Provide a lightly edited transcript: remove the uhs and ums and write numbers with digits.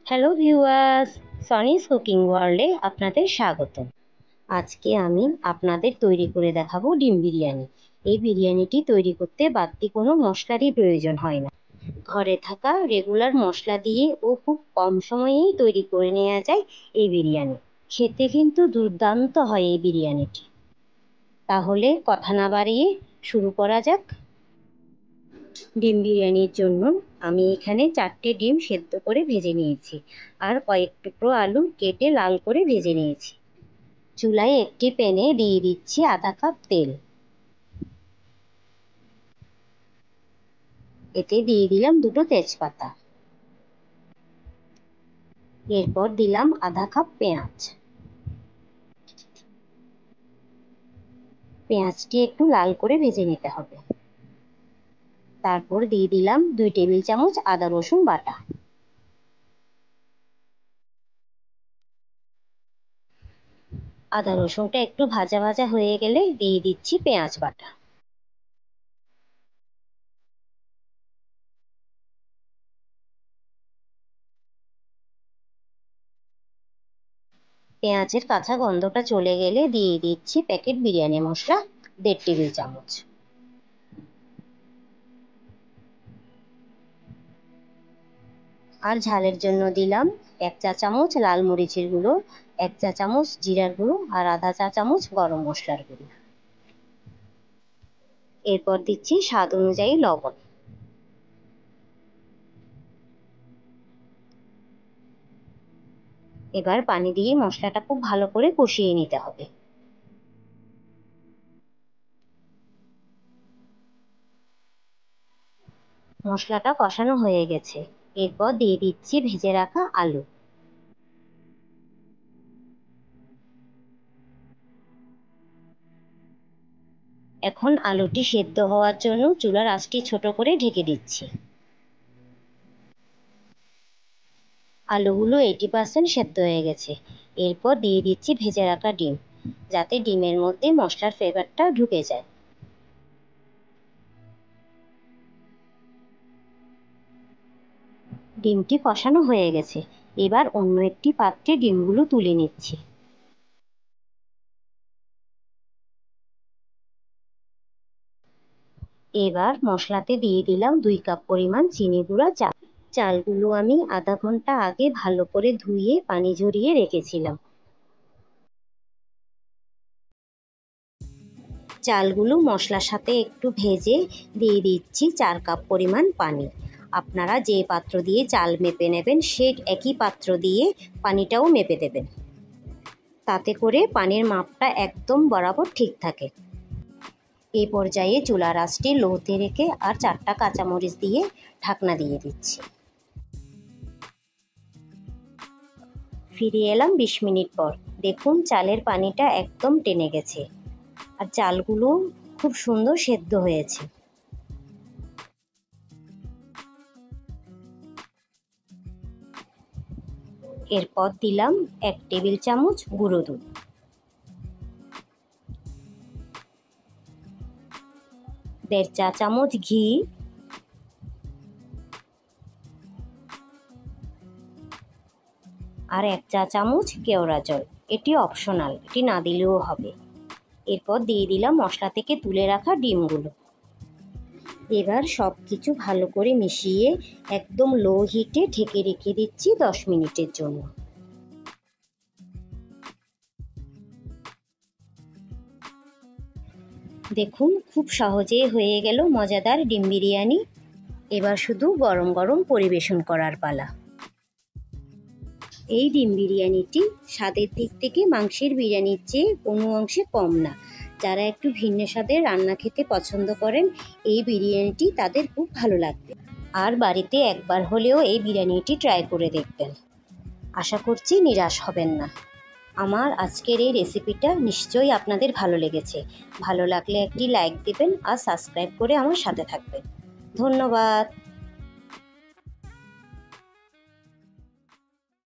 Hello viewers, সনিস cooking ওয়ার্ল্ডে আপনাদের স্বাগত। আজকে আমি আপনাদের তৈরি করে দেখাবো ডিম বিরিয়ানি। এই বিরিয়ানিটি তৈরি করতে বাড়তি কোনো মশলারই প্রয়োজন হয় না। ঘরে থাকা রেগুলার মশলা দিয়ে ও খুব কম সময়েই তৈরি করে নেওয়া যায় এই বিরিয়ানি। খেতে কিন্তু দুর্দান্ত হয় এই বিরিয়ানিটি। তাহলে কথা না বাড়িয়ে শুরু করা যাক। ডিম বিরিয়ানির জন্য আমি এখানে 4টে ডিম সেদ্ধ করে ভেজে নিয়েছি আর কয়েক টুকরো আলু কেটে লাল করে ভেজে নিয়েছি। চুলায় একটি প্যানে দিয়ে দিচ্ছি আধা কাপ তেল। এতে দিয়ে দিলাম 2টো তেজপাতা। এরপর দিলাম আধা কাপ পেঁয়াজ। পেঁয়াজটি একটু লাল করে ভেজে নিতে হবে। তারপর দিয়ে দিলাম 2 টেবিল চামচ আদা রসুন বাটা। আদা রসুনটা একটু ভাজা ভাজা হয়ে গেলে দিয়ে দিচ্ছি পেঁয়াজ বাটা। পেঁয়াজের কাঁচা গন্ধটা চলে গেলে দিয়ে দিচ্ছি প্যাকেট বিরিয়ানি মশলা 1.5 টেবিল চামচ। আর ঝালের জন্য দিলাম 1 চা চামচ লাল মরিচের গুঁড়ো, 1 চা চামচ জিরার গুঁড়ো আর আধা চা চামচ গরম মশলার গুঁড়ো। এরপর দিচ্ছি স্বাদ অনুযায়ী লবণ। এবার পানি দিয়ে মশলাটা খুব ভালো করে কষিয়ে নিতে হবে। মশলাটা কষানো হয়ে গেছে। এরপর দিয়ে দিচ্ছি ভেজে রাখা আলু। এখন আলুটি সেদ্ধ হওয়ার জন্য চুলার আঁচটি ছোট করে ঢেকে দিচ্ছি। আলুগুলো 80% সেদ্ধ হয়ে গেছে। এরপর দিয়ে দিচ্ছি ভেজে রাখা ডিম, যাতে ডিমের মধ্যে মশলার ফ্লেভারটা ঢুকে যায়। ডিমটি কষানো হয়ে গেছে। এবার অন্য একটি পাত্রে ডিমগুলো তুলে নিচ্ছি। এবার মশলাতে দিয়ে দিলাম 2 কাপ পরিমাণ চিনি গুঁড়া চাল। চালগুলো আমি আধা ঘন্টা আগে ভালো করে ধুয়ে পানি ঝরিয়ে রেখেছিলাম। চালগুলো মশলার সাথে একটু ভেজে দিয়ে দিচ্ছি 4 কাপ পরিমাণ পানি। আপনারা যে পাত্র দিয়ে চাল মেপে নেবেন সেই একই পাত্র দিয়ে পানিটাও মেপে দেবেন, তাতে করে পানির মাপটা একদম বরাবর ঠিক থাকে। এই পর্যায়ে চুলার আঁচটি লোতে রেখে আর 4টা কাঁচামরিচ দিয়ে ঢাকনা দিয়ে দিচ্ছি। ফিরে এলাম 20 মিনিট পর। দেখুন চালের পানিটা একদম টেনে গেছে আর চালগুলো খুব সুন্দর সেদ্ধ হয়েছে। এরপর দিলাম 1 টেবিল চামচ গুঁড়ো দুধ। দেড় চা চামচ ঘি, আর 1 চা চামচ কেওড়া জল। এটি অপশনাল, এটি না দিলেও হবে। এরপর দিয়ে দিলাম মশলা থেকে তুলে রাখা ডিমগুলো। এবার সব কিছু ভালো করে মিশিয়ে একদম লো হিটে ঢেকে রেখে দিচ্ছি 10 মিনিটের জন্য। দেখুন খুব সহজেই হয়ে গেল মজাদার ডিম বিরিয়ানি। এবার শুধু গরম গরম পরিবেশন করার পালা। এই ডিম বিরিয়ানিটি স্বাদের দিক থেকে মাংসের বিরিয়ানির চেয়ে কোনো অংশে কম না। যারা একটু ভিন্ন স্বাদের রান্না খেতে পছন্দ করেন এই বিরিয়ানিটি তাদের খুব ভালো লাগবে। আর বাড়িতে একবার হলেও এই বিরিয়ানিটি ট্রাই করে দেখবেন। আশা করছি নিরাশ হবেন না। আমার আজকের এই রেসিপিটা নিশ্চয়ই আপনাদের ভালো লেগেছে। ভালো লাগলে একটি লাইক দিবেন আর সাবস্ক্রাইব করে আমার সাথে থাকবেন। ধন্যবাদ।